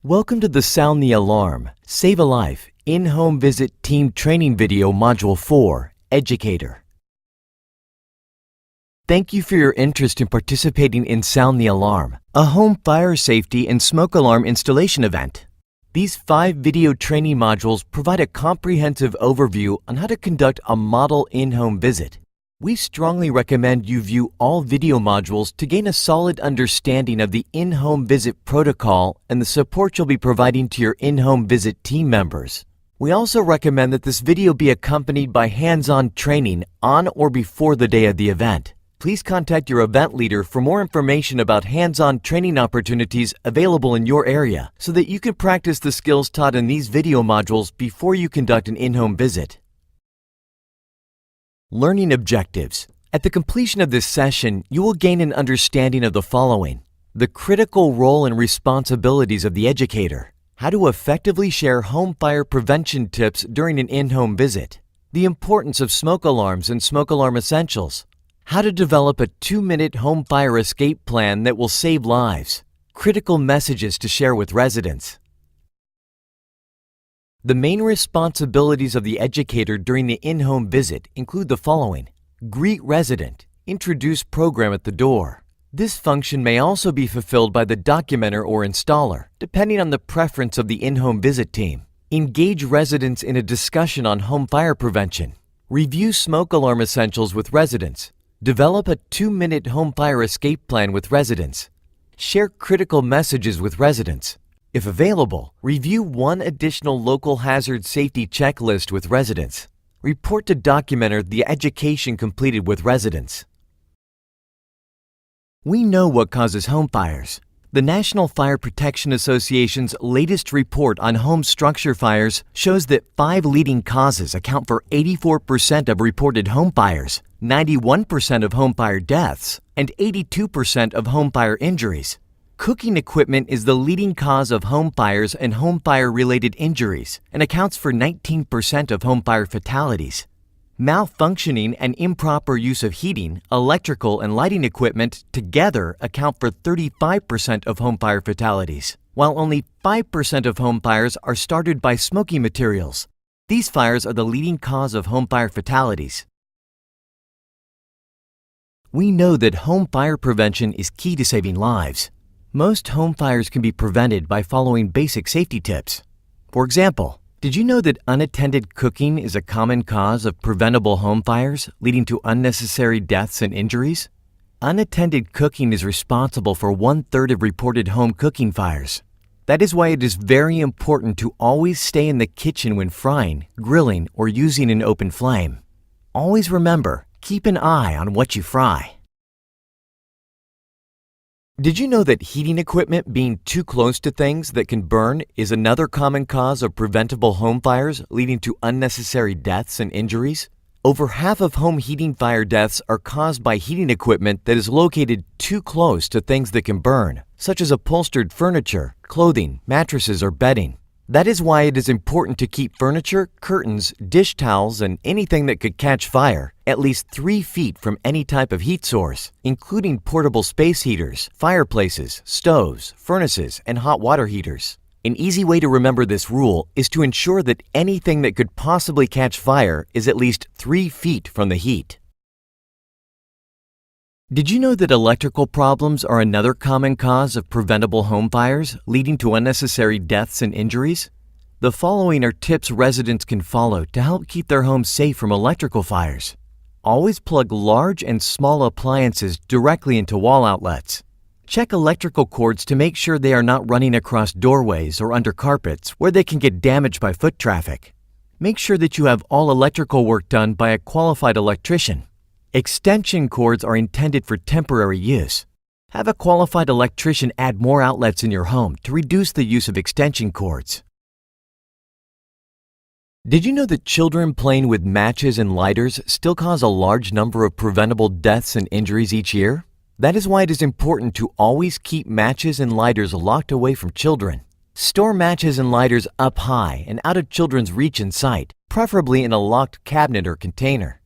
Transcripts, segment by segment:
Welcome to the Sound the Alarm, Save a Life, In-Home Visit Team Training Video Module 4, Educator. Thank you for your interest in participating in Sound the Alarm, a home fire safety and smoke alarm installation event. These 5 video training modules provide a comprehensive overview on how to conduct a model in-home visit. We strongly recommend you view all video modules to gain a solid understanding of the in-home visit protocol and the support you'll be providing to your in-home visit team members. We also recommend that this video be accompanied by hands-on training on or before the day of the event. Please contact your event leader for more information about hands-on training opportunities available in your area so that you can practice the skills taught in these video modules before you conduct an in-home visit. Learning objectives. At the completion of this session, you will gain an understanding of the following: the critical role and responsibilities of the educator, how to effectively share home fire prevention tips during an in-home visit, the importance of smoke alarms and smoke alarm essentials, how to develop a 2-minute home fire escape plan that will save lives, critical messages to share with residents. The main responsibilities of the educator during the in-home visit include the following: greet resident, introduce program at the door. This function may also be fulfilled by the documenter or installer, depending on the preference of the in-home visit team. Engage residents in a discussion on home fire prevention. Review smoke alarm essentials with residents. Develop a 2-minute home fire escape plan with residents. Share critical messages with residents. If available, review 1 additional local hazard safety checklist with residents. Report to documenter the education completed with residents. We know what causes home fires. The National Fire Protection Association's latest report on home structure fires shows that 5 leading causes account for 84% of reported home fires, 91% of home fire deaths, and 82% of home fire injuries. Cooking equipment is the leading cause of home fires and home fire-related injuries and accounts for 19% of home fire fatalities. Malfunctioning and improper use of heating, electrical, and lighting equipment together account for 35% of home fire fatalities, while only 5% of home fires are started by smoky materials. These fires are the leading cause of home fire fatalities. We know that home fire prevention is key to saving lives. Most home fires can be prevented by following basic safety tips. For example, did you know that unattended cooking is a common cause of preventable home fires, leading to unnecessary deaths and injuries? Unattended cooking is responsible for 1/3 of reported home cooking fires. That is why it is very important to always stay in the kitchen when frying, grilling, or using an open flame. Always remember, keep an eye on what you fry. Did you know that heating equipment being too close to things that can burn is another common cause of preventable home fires, leading to unnecessary deaths and injuries? Over half of home heating fire deaths are caused by heating equipment that is located too close to things that can burn, such as upholstered furniture, clothing, mattresses, or bedding. That is why it is important to keep furniture, curtains, dish towels, and anything that could catch fire at least 3 feet from any type of heat source, including portable space heaters, fireplaces, stoves, furnaces, and hot water heaters. An easy way to remember this rule is to ensure that anything that could possibly catch fire is at least 3 feet from the heat. Did you know that electrical problems are another common cause of preventable home fires, leading to unnecessary deaths and injuries? The following are tips residents can follow to help keep their homes safe from electrical fires. Always plug large and small appliances directly into wall outlets. Check electrical cords to make sure they are not running across doorways or under carpets where they can get damaged by foot traffic. Make sure that you have all electrical work done by a qualified electrician. Extension cords are intended for temporary use. Have a qualified electrician add more outlets in your home to reduce the use of extension cords. Did you know that children playing with matches and lighters still cause a large number of preventable deaths and injuries each year? That is why it is important to always keep matches and lighters locked away from children. Store matches and lighters up high and out of children's reach and sight, preferably in a locked cabinet or container.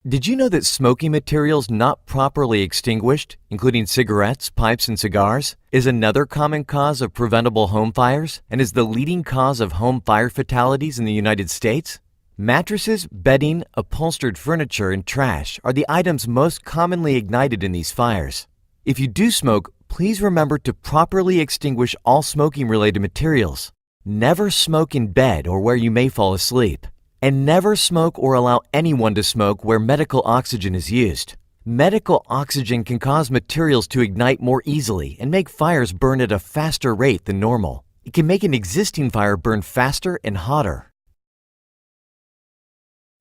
Did you know that smoking materials not properly extinguished, including cigarettes, pipes, and cigars, is another common cause of preventable home fires and is the leading cause of home fire fatalities in the United States? Mattresses, bedding, upholstered furniture, and trash are the items most commonly ignited in these fires. If you do smoke, please remember to properly extinguish all smoking-related materials. Never smoke in bed or where you may fall asleep. And never smoke or allow anyone to smoke where medical oxygen is used. Medical oxygen can cause materials to ignite more easily and make fires burn at a faster rate than normal. It can make an existing fire burn faster and hotter.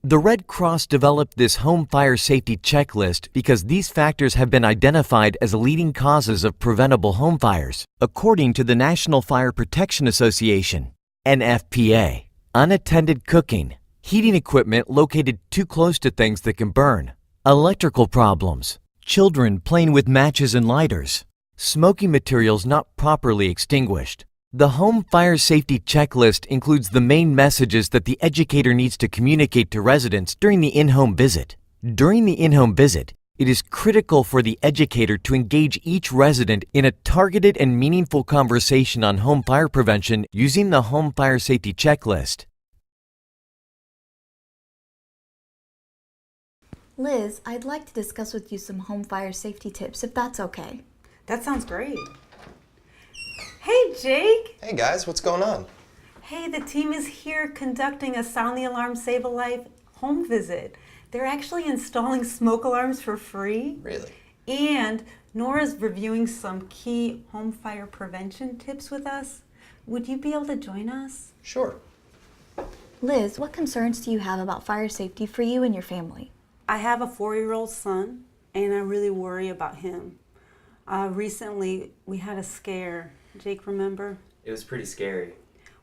The Red Cross developed this home fire safety checklist because these factors have been identified as leading causes of preventable home fires, according to the National Fire Protection Association, NFPA. Unattended cooking. Heating equipment located too close to things that can burn. Electrical problems. Children playing with matches and lighters. Smoking materials not properly extinguished. The Home Fire Safety Checklist includes the main messages that the educator needs to communicate to residents during the in-home visit. During the in-home visit, it is critical for the educator to engage each resident in a targeted and meaningful conversation on home fire prevention using the Home Fire Safety Checklist. Liz, I'd like to discuss with you some home fire safety tips, if that's okay. That sounds great. Hey, Jake. Hey guys, what's going on? Hey, the team is here conducting a Sound the Alarm Save a Life home visit. They're actually installing smoke alarms for free. Really? And Nora's reviewing some key home fire prevention tips with us. Would you be able to join us? Sure. Liz, what concerns do you have about fire safety for you and your family? I have a 4-year-old son, and I really worry about him. Recently, we had a scare. Jake, remember? It was pretty scary.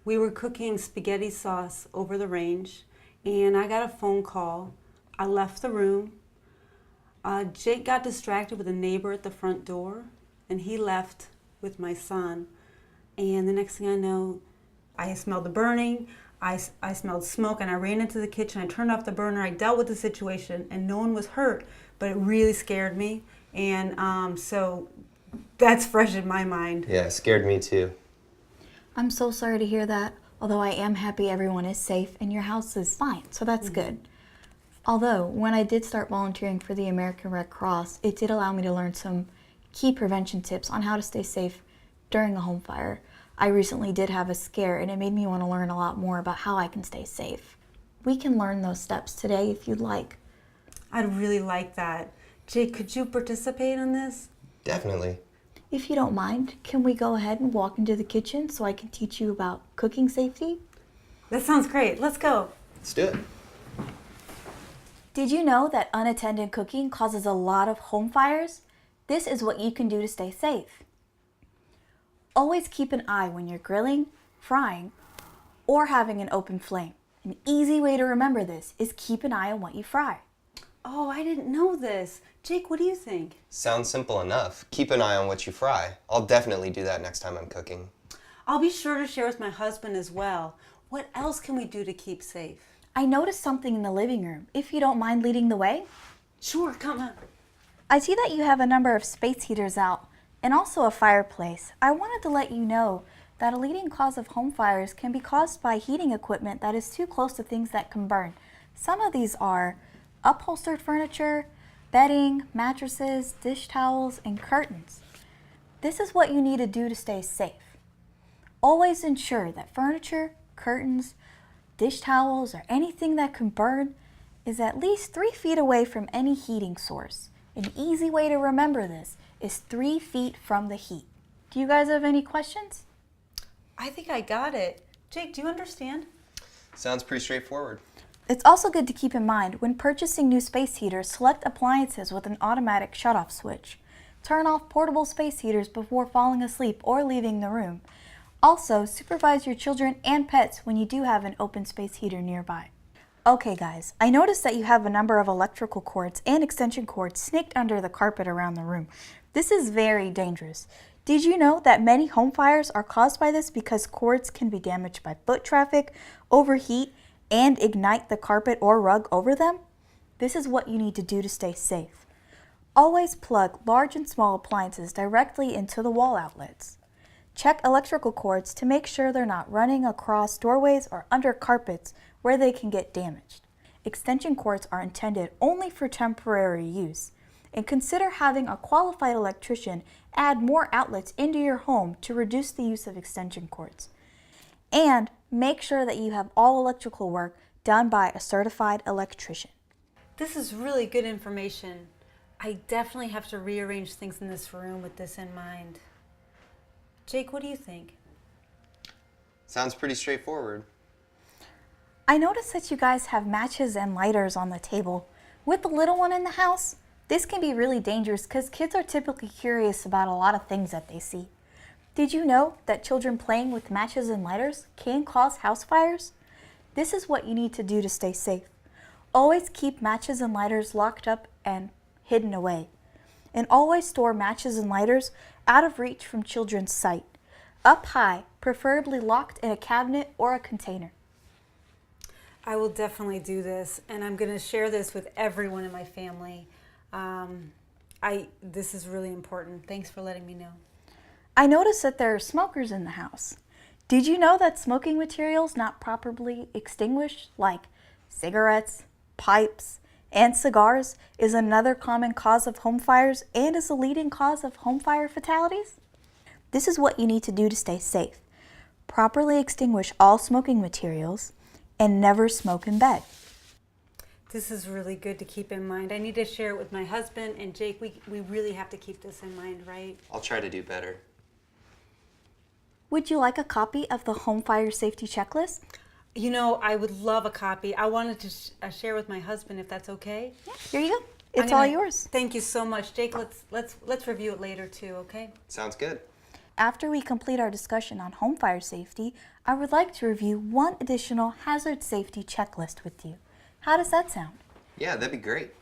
We were cooking spaghetti sauce over the range, and I got a phone call. I left the room. Jake got distracted with a neighbor at the front door, and he left with my son. And the next thing I know, I smelled the burning. I smelled smoke, and I ran into the kitchen. I turned off the burner. I dealt with the situation, and no one was hurt, but it really scared me. And so that's fresh in my mind. Yeah, it scared me too. I'm so sorry to hear that, although I am happy everyone is safe and your house is fine, so that's good. Although, when I did start volunteering for the American Red Cross, it did allow me to learn some key prevention tips on how to stay safe during a home fire. I recently did have a scare, and it made me want to learn a lot more about how I can stay safe. We can learn those steps today if you'd like. I'd really like that. Jake, could you participate in this? Definitely. If you don't mind, can we go ahead and walk into the kitchen so I can teach you about cooking safety? That sounds great. Let's go. Let's do it. Did you know that unattended cooking causes a lot of home fires? This is what you can do to stay safe. Always keep an eye when you're grilling, frying, or having an open flame. An easy way to remember this is keep an eye on what you fry. Oh, I didn't know this. Jake, what do you think? Sounds simple enough. Keep an eye on what you fry. I'll definitely do that next time I'm cooking. I'll be sure to share with my husband as well. What else can we do to keep safe? I noticed something in the living room. If you don't mind leading the way. Sure, come on. I see that you have a number of space heaters out and also a fireplace. I wanted to let you know that a leading cause of home fires can be caused by heating equipment that is too close to things that can burn. Some of these are upholstered furniture, bedding, mattresses, dish towels, and curtains. This is what you need to do to stay safe. Always ensure that furniture, curtains, dish towels, or anything that can burn is at least 3 feet away from any heating source. An easy way to remember this is 3 feet from the heat. Do you guys have any questions? I think I got it. Jake, do you understand? Sounds pretty straightforward. It's also good to keep in mind when purchasing new space heaters, select appliances with an automatic shutoff switch. Turn off portable space heaters before falling asleep or leaving the room. Also, supervise your children and pets when you do have an open space heater nearby. Okay guys, I noticed that you have a number of electrical cords and extension cords snaked under the carpet around the room. This is very dangerous. Did you know that many home fires are caused by this because cords can be damaged by foot traffic, overheat, and ignite the carpet or rug over them? This is what you need to do to stay safe. Always plug large and small appliances directly into the wall outlets. Check electrical cords to make sure they're not running across doorways or under carpets where they can get damaged. Extension cords are intended only for temporary use, and consider having a qualified electrician add more outlets into your home to reduce the use of extension cords. And make sure that you have all electrical work done by a certified electrician. This is really good information. I definitely have to rearrange things in this room with this in mind. Jake, what do you think? Sounds pretty straightforward. I noticed that you guys have matches and lighters on the table. With the little one in the house, this can be really dangerous because kids are typically curious about a lot of things that they see. Did you know that children playing with matches and lighters can cause house fires? This is what you need to do to stay safe. Always keep matches and lighters locked up and hidden away. And always store matches and lighters out of reach from children's sight. Up high, preferably locked in a cabinet or a container. I will definitely do this, and I'm going to share this with everyone in my family. This is really important. Thanks for letting me know. I noticed that there are smokers in the house. Did you know that smoking materials not properly extinguished, like cigarettes, pipes, and cigars, is another common cause of home fires and is a leading cause of home fire fatalities? This is what you need to do to stay safe. Properly extinguish all smoking materials and never smoke in bed. This is really good to keep in mind. I need to share it with my husband, and Jake, we really have to keep this in mind, right? I'll try to do better. Would you like a copy of the home fire safety checklist? You know, I would love a copy. I wanted to share with my husband, if that's okay. Yeah, here you go. It's all yours. Thank you so much, Jake. Let's review it later too, okay? Sounds good. After we complete our discussion on home fire safety, I would like to review one additional hazard safety checklist with you. How does that sound? Yeah, that'd be great.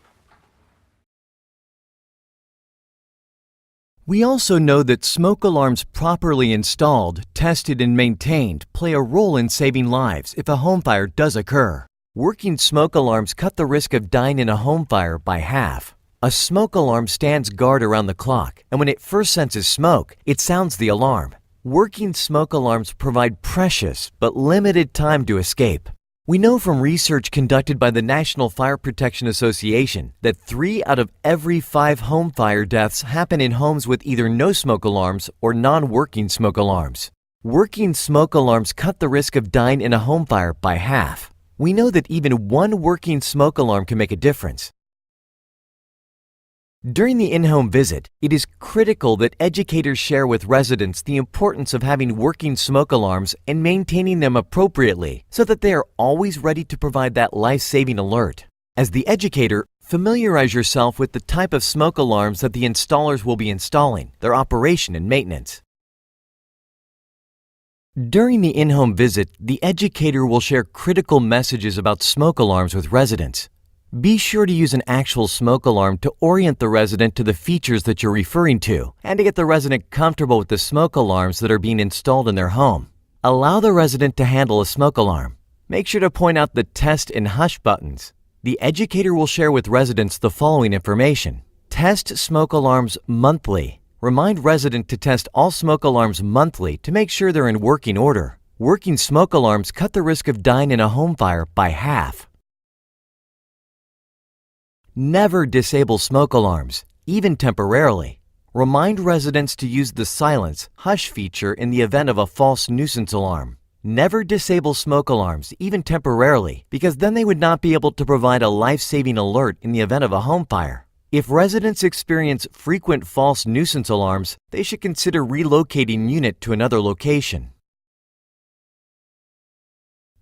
We also know that smoke alarms properly installed, tested, and maintained play a role in saving lives if a home fire does occur. Working smoke alarms cut the risk of dying in a home fire by half. A smoke alarm stands guard around the clock, and when it first senses smoke, it sounds the alarm. Working smoke alarms provide precious but limited time to escape. We know from research conducted by the National Fire Protection Association that 3 out of every 5 home fire deaths happen in homes with either no smoke alarms or non-working smoke alarms. Working smoke alarms cut the risk of dying in a home fire by half. We know that even one working smoke alarm can make a difference. During the in-home visit, it is critical that educators share with residents the importance of having working smoke alarms and maintaining them appropriately so that they are always ready to provide that life-saving alert. As the educator, familiarize yourself with the type of smoke alarms that the installers will be installing, their operation and maintenance. During the in-home visit, the educator will share critical messages about smoke alarms with residents. Be sure to use an actual smoke alarm to orient the resident to the features that you're referring to and to get the resident comfortable with the smoke alarms that are being installed in their home. Allow the resident to handle a smoke alarm. Make sure to point out the test and hush buttons. The educator will share with residents the following information. Test smoke alarms monthly. Remind resident to test all smoke alarms monthly to make sure they're in working order. Working smoke alarms cut the risk of dying in a home fire by half. Never disable smoke alarms, even temporarily. Remind residents to use the silence, hush feature in the event of a false nuisance alarm. Never disable smoke alarms, even temporarily, because then they would not be able to provide a life-saving alert in the event of a home fire. If residents experience frequent false nuisance alarms, they should consider relocating unit to another location.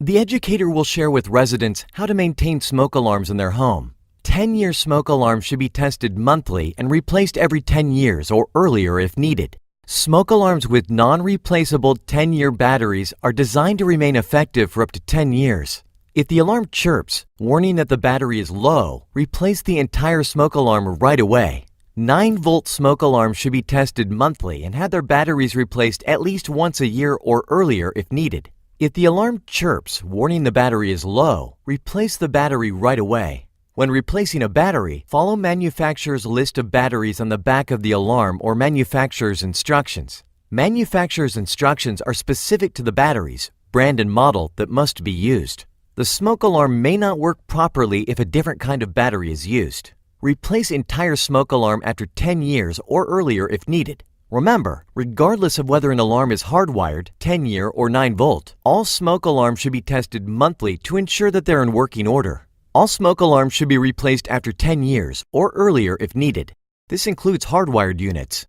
The educator will share with residents how to maintain smoke alarms in their home. 10-year smoke alarms should be tested monthly and replaced every 10 years or earlier if needed. Smoke alarms with non-replaceable 10-year batteries are designed to remain effective for up to 10 years. If the alarm chirps, warning that the battery is low, replace the entire smoke alarm right away. 9-volt smoke alarms should be tested monthly and have their batteries replaced at least once a year or earlier if needed. If the alarm chirps, warning the battery is low, replace the battery right away. When replacing a battery, follow manufacturer's list of batteries on the back of the alarm or manufacturer's instructions. Manufacturer's instructions are specific to the batteries, brand and model that must be used. The smoke alarm may not work properly if a different kind of battery is used. Replace entire smoke alarm after 10 years or earlier if needed. Remember, regardless of whether an alarm is hardwired, 10-year, or 9-volt, all smoke alarms should be tested monthly to ensure that they're in working order. All smoke alarms should be replaced after 10 years or earlier if needed. This includes hardwired units.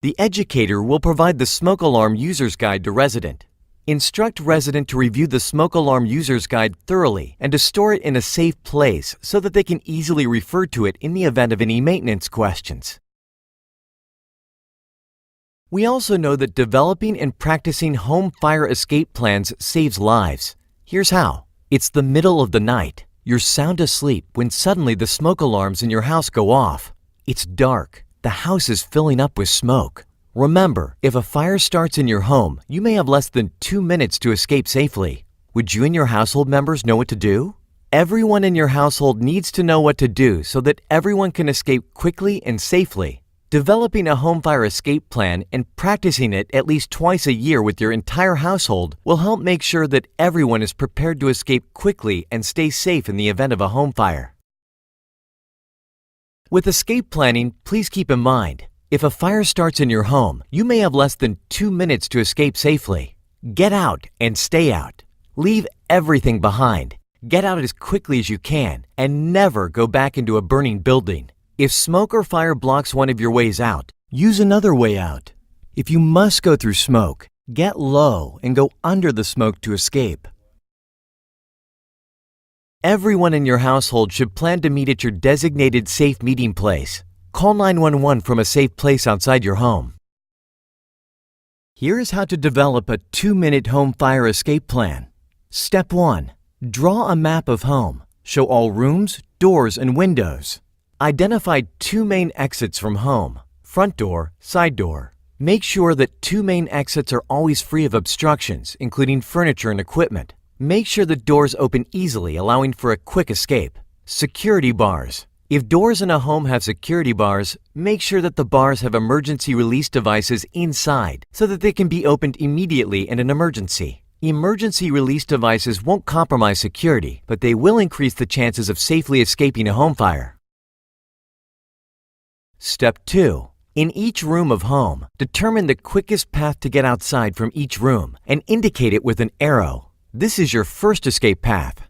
The Educator will provide the smoke alarm user's guide to resident. Instruct resident to review the smoke alarm user's guide thoroughly and to store it in a safe place so that they can easily refer to it in the event of any maintenance questions. We also know that developing and practicing home fire escape plans saves lives. Here's how. It's the middle of the night. You're sound asleep when suddenly the smoke alarms in your house go off. It's dark. The house is filling up with smoke. Remember, if a fire starts in your home, you may have less than 2 minutes to escape safely. Would you and your household members know what to do? Everyone in your household needs to know what to do so that everyone can escape quickly and safely. Developing a home fire escape plan and practicing it at least twice a year with your entire household will help make sure that everyone is prepared to escape quickly and stay safe in the event of a home fire. With escape planning, please keep in mind, if a fire starts in your home, you may have less than 2 minutes to escape safely. Get out and stay out. Leave everything behind. Get out as quickly as you can and never go back into a burning building. If smoke or fire blocks one of your ways out, use another way out. If you must go through smoke, get low and go under the smoke to escape. Everyone in your household should plan to meet at your designated safe meeting place. Call 911 from a safe place outside your home. Here is how to develop a 2-minute home fire escape plan. Step 1. Draw a map of home. Show all rooms, doors, and windows. Identify 2 main exits from home, front door, side door. Make sure that 2 main exits are always free of obstructions, including furniture and equipment. Make sure the doors open easily, allowing for a quick escape. Security bars. If doors in a home have security bars, make sure that the bars have emergency release devices inside so that they can be opened immediately in an emergency. Emergency release devices won't compromise security, but they will increase the chances of safely escaping a home fire. Step 2. In each room of home, determine the quickest path to get outside from each room and indicate it with an arrow. This is your first escape path.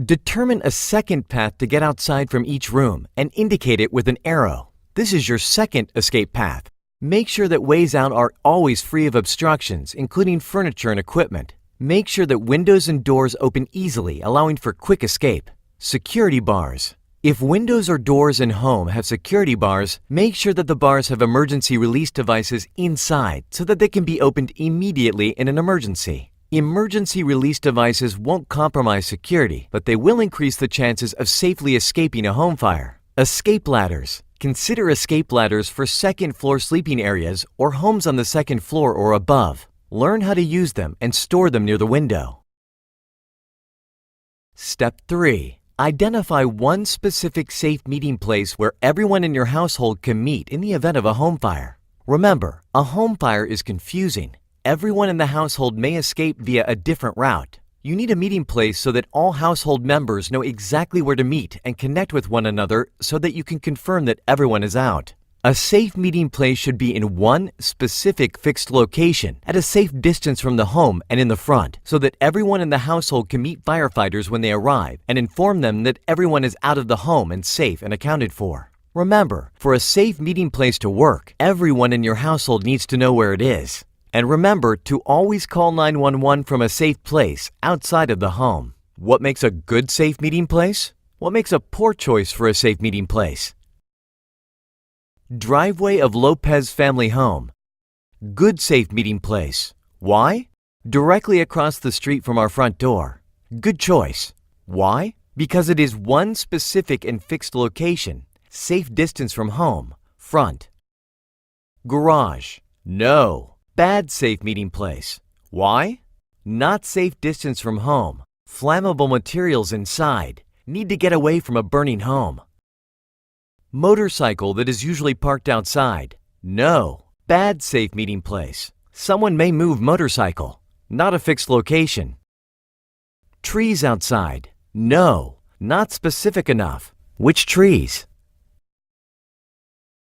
Determine a second path to get outside from each room and indicate it with an arrow. This is your second escape path. Make sure that ways out are always free of obstructions, including furniture and equipment. Make sure that windows and doors open easily, allowing for quick escape. Security bars. If windows or doors in home have security bars, make sure that the bars have emergency release devices inside so that they can be opened immediately in an emergency. Emergency release devices won't compromise security, but they will increase the chances of safely escaping a home fire. Escape ladders. Consider escape ladders for second-floor sleeping areas or homes on the second floor or above. Learn how to use them and store them near the window. Step 3. Identify one specific safe meeting place where everyone in your household can meet in the event of a home fire. Remember, a home fire is confusing. Everyone in the household may escape via a different route. You need a meeting place so that all household members know exactly where to meet and connect with one another so that you can confirm that everyone is out. A safe meeting place should be in one specific fixed location at a safe distance from the home and in the front so that everyone in the household can meet firefighters when they arrive and inform them that everyone is out of the home and safe and accounted for. Remember, for a safe meeting place to work, everyone in your household needs to know where it is. And remember to always call 911 from a safe place outside of the home. What makes a good safe meeting place? What makes a poor choice for a safe meeting place? Driveway of Lopez family home. Good safe meeting place. Why? Directly across the street from our front door. Good choice. Why? Because it is one specific and fixed location. Safe distance from home. Front. Garage. No. Bad safe meeting place. Why? Not safe distance from home. Flammable materials inside. Need to get away from a burning home. Motorcycle that is usually parked outside. No. Bad safe meeting place. Someone may move motorcycle. Not a fixed location. Trees outside. No. Not specific enough. Which trees?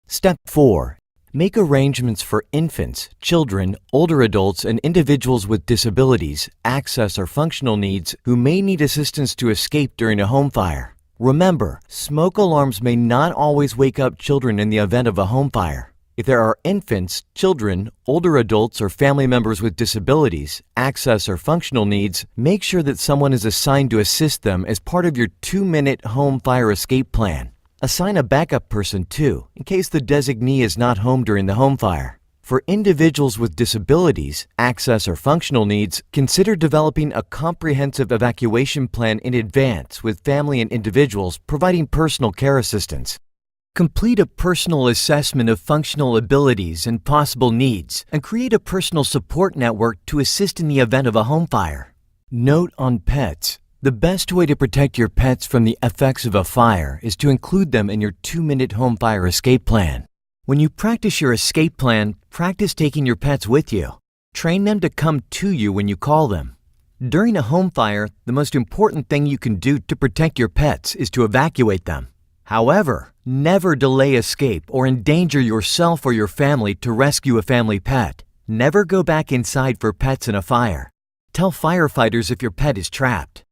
Step 4. Make arrangements for infants, children, older adults, and individuals with disabilities, access, or functional needs who may need assistance to escape during a home fire. Remember, smoke alarms may not always wake up children in the event of a home fire. If there are infants, children, older adults, or family members with disabilities, access, or functional needs, make sure that someone is assigned to assist them as part of your 2-minute home fire escape plan. Assign a backup person too, in case the designee is not home during the home fire. For individuals with disabilities, access, or functional needs, consider developing a comprehensive evacuation plan in advance with family and individuals providing personal care assistance. Complete a personal assessment of functional abilities and possible needs, and create a personal support network to assist in the event of a home fire. Note on pets. The best way to protect your pets from the effects of a fire is to include them in your 2-minute home fire escape plan. When you practice your escape plan, practice taking your pets with you. Train them to come to you when you call them. During a home fire, the most important thing you can do to protect your pets is to evacuate them. However, never delay escape or endanger yourself or your family to rescue a family pet. Never go back inside for pets in a fire. Tell firefighters if your pet is trapped.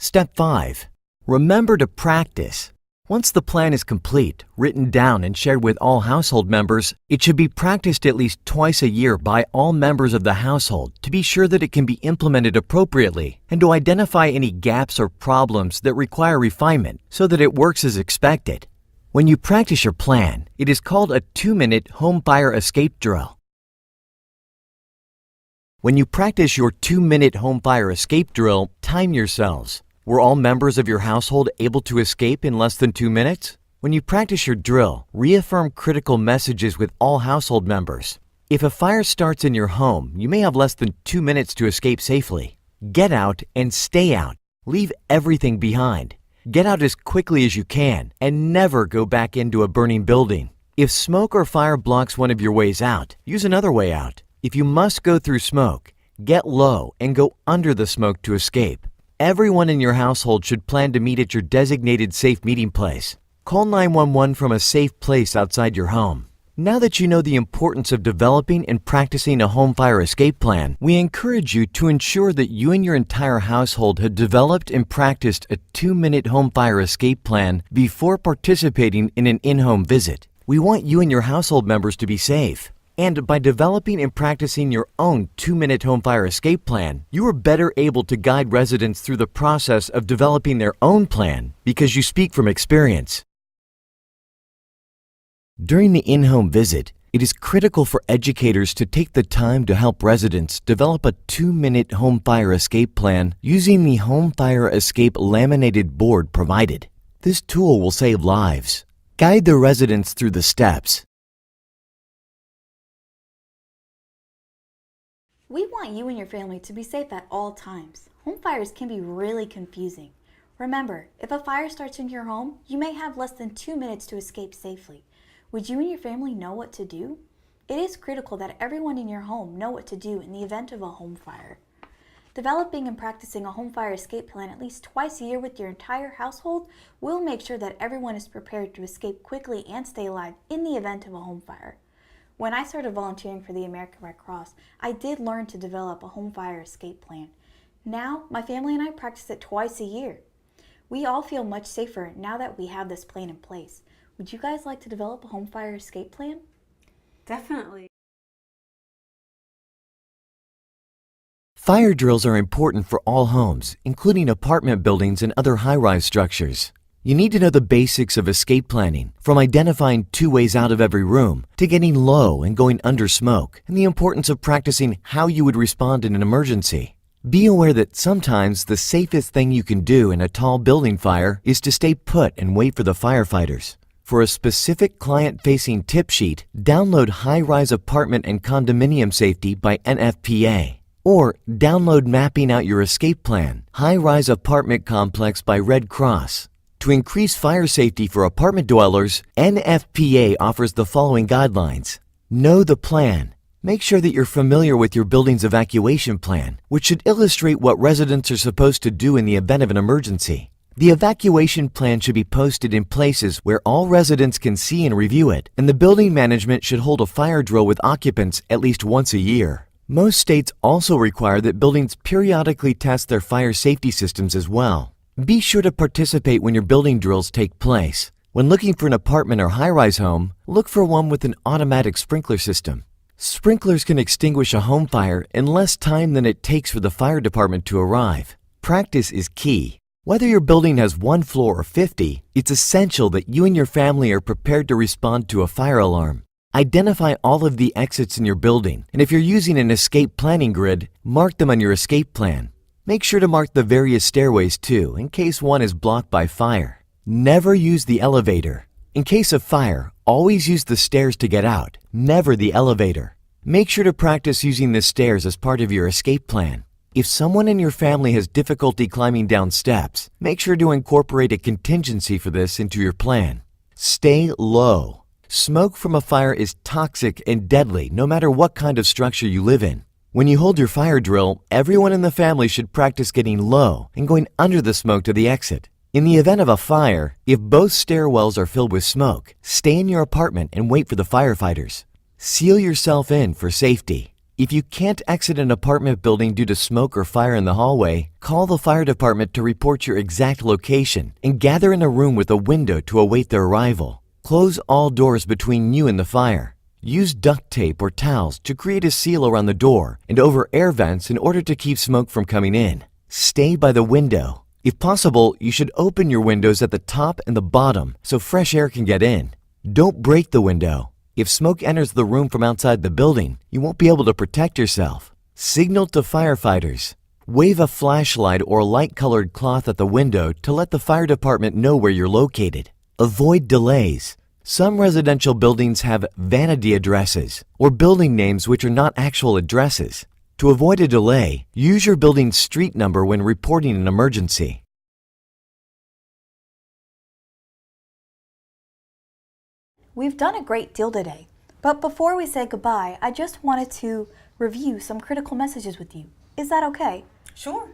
Step 5. Remember to practice. Once the plan is complete, written down, and shared with all household members, it should be practiced at least twice a year by all members of the household to be sure that it can be implemented appropriately and to identify any gaps or problems that require refinement so that it works as expected. When you practice your plan, it is called a 2-minute home fire escape drill. When you practice your 2-minute home fire escape drill, time yourselves. Were all members of your household able to escape in less than 2 minutes? When you practice your drill, reaffirm critical messages with all household members. If a fire starts in your home, you may have less than 2 minutes to escape safely. Get out and stay out. Leave everything behind. Get out as quickly as you can and never go back into a burning building. If smoke or fire blocks one of your ways out, use another way out. If you must go through smoke, get low and go under the smoke to escape. Everyone in your household should plan to meet at your designated safe meeting place. Call 911 from a safe place outside your home. Now that you know the importance of developing and practicing a home fire escape plan, we encourage you to ensure that you and your entire household have developed and practiced a 2-minute home fire escape plan before participating in an in-home visit. We want you and your household members to be safe. And by developing and practicing your own 2-minute home fire escape plan, you are better able to guide residents through the process of developing their own plan because you speak from experience. During the in-home visit, it is critical for educators to take the time to help residents develop a 2-minute home fire escape plan using the home fire escape laminated board provided. This tool will save lives. Guide the residents through the steps. We want you and your family to be safe at all times. Home fires can be really confusing. Remember, if a fire starts in your home, you may have less than 2 minutes to escape safely. Would you and your family know what to do? It is critical that everyone in your home know what to do in the event of a home fire. Developing and practicing a home fire escape plan at least twice a year with your entire household will make sure that everyone is prepared to escape quickly and stay alive in the event of a home fire. When I started volunteering for the American Red Cross, I did learn to develop a home fire escape plan. Now, my family and I practice it twice a year. We all feel much safer now that we have this plan in place. Would you guys like to develop a home fire escape plan? Definitely. Fire drills are important for all homes, including apartment buildings and other high-rise structures. You need to know the basics of escape planning, from identifying 2 ways out of every room to getting low and going under smoke, and the importance of practicing how you would respond in an emergency. Be aware that sometimes the safest thing you can do in a tall building fire is to stay put and wait for the firefighters. For a specific client-facing tip sheet, download High-Rise Apartment and Condominium Safety by NFPA. Or download Mapping Out Your Escape Plan, High-Rise Apartment Complex by Red Cross. To increase fire safety for apartment dwellers, NFPA offers the following guidelines. Know the plan. Make sure that you're familiar with your building's evacuation plan, which should illustrate what residents are supposed to do in the event of an emergency. The evacuation plan should be posted in places where all residents can see and review it, and the building management should hold a fire drill with occupants at least once a year. Most states also require that buildings periodically test their fire safety systems as well. Be sure to participate when your building drills take place. When looking for an apartment or high-rise home, look for one with an automatic sprinkler system. Sprinklers can extinguish a home fire in less time than it takes for the fire department to arrive. Practice is key. Whether your building has 1 floor or 50, it's essential that you and your family are prepared to respond to a fire alarm. Identify all of the exits in your building, and if you're using an escape planning grid, mark them on your escape plan. Make sure to mark the various stairways too, in case one is blocked by fire. Never use the elevator. In case of fire, always use the stairs to get out, never the elevator. Make sure to practice using the stairs as part of your escape plan. If someone in your family has difficulty climbing down steps, make sure to incorporate a contingency for this into your plan. Stay low. Smoke from a fire is toxic and deadly no matter what kind of structure you live in. When you hold your fire drill, everyone in the family should practice getting low and going under the smoke to the exit. In the event of a fire, if both stairwells are filled with smoke, stay in your apartment and wait for the firefighters. Seal yourself in for safety. If you can't exit an apartment building due to smoke or fire in the hallway, call the fire department to report your exact location and gather in a room with a window to await their arrival. Close all doors between you and the fire. Use duct tape or towels to create a seal around the door and over air vents in order to keep smoke from coming in. Stay by the window. If possible, you should open your windows at the top and the bottom so fresh air can get in. Don't break the window. If smoke enters the room from outside the building, you won't be able to protect yourself. Signal to firefighters. Wave a flashlight or light-colored cloth at the window to let the fire department know where you're located. Avoid delays. Some residential buildings have vanity addresses or building names which are not actual addresses. To avoid a delay, use your building's street number when reporting an emergency. We've done a great deal today, but before we say goodbye, I just wanted to review some critical messages with you. Is that okay? Sure.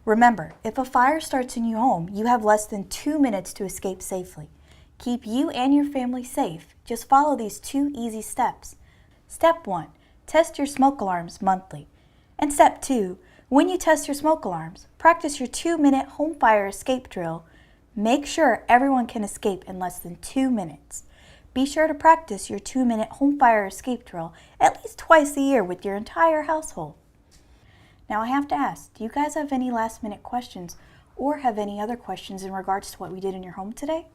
Remember, if a fire starts in your home, you have less than 2 minutes to escape safely. Keep you and your family safe. Just follow these 2 easy steps. Step 1, test your smoke alarms monthly. And step 2, when you test your smoke alarms, practice your 2-minute home fire escape drill. Make sure everyone can escape in less than 2 minutes. Be sure to practice your 2-minute home fire escape drill at least twice a year with your entire household. Now I have to ask, do you guys have any last-minute questions or have any other questions in regards to what we did in your home today?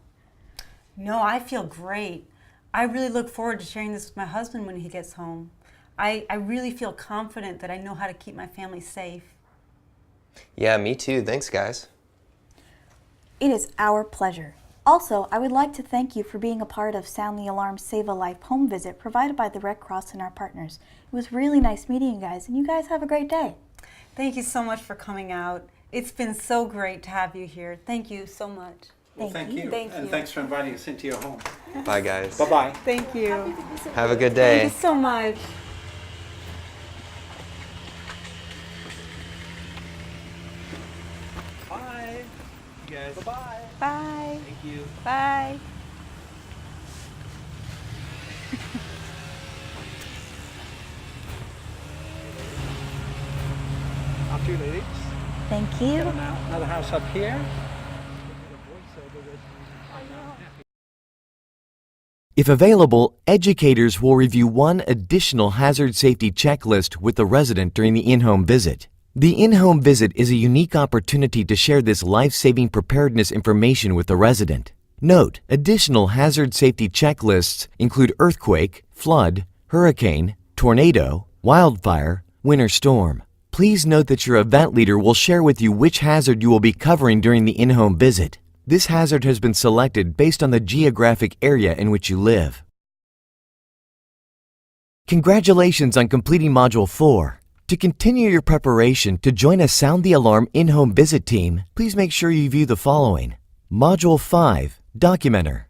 No, I feel great. I really look forward to sharing this with my husband when he gets home. I really feel confident that I know how to keep my family safe. Yeah, me too. Thanks, guys. It is our pleasure. Also, I would like to thank you for being a part of Sound the Alarm Save a Life home visit provided by the Red Cross and our partners. It was really nice meeting you guys, and you guys have a great day. Thank you so much for coming out. It's been so great to have you here. Thank you so much. Well, thank you. Thank And you. thanks for inviting us into your home. Bye, guys. Bye-bye. Thank you. Have a good day. Thank you so much. Bye. You guys. Bye-bye. Bye. Thank you. Bye. After you, ladies. Thank you. Another house up here. If available, educators will review one additional hazard safety checklist with the resident during the in-home visit. The in-home visit is a unique opportunity to share this life-saving preparedness information with the resident. Note, additional hazard safety checklists include earthquake, flood, hurricane, tornado, wildfire, winter storm. Please note that your event leader will share with you which hazard you will be covering during the in-home visit. This hazard has been selected based on the geographic area in which you live. Congratulations on completing Module 4. To continue your preparation to join a Sound the Alarm in-home visit team, please make sure you view the following. Module 5, Documenter.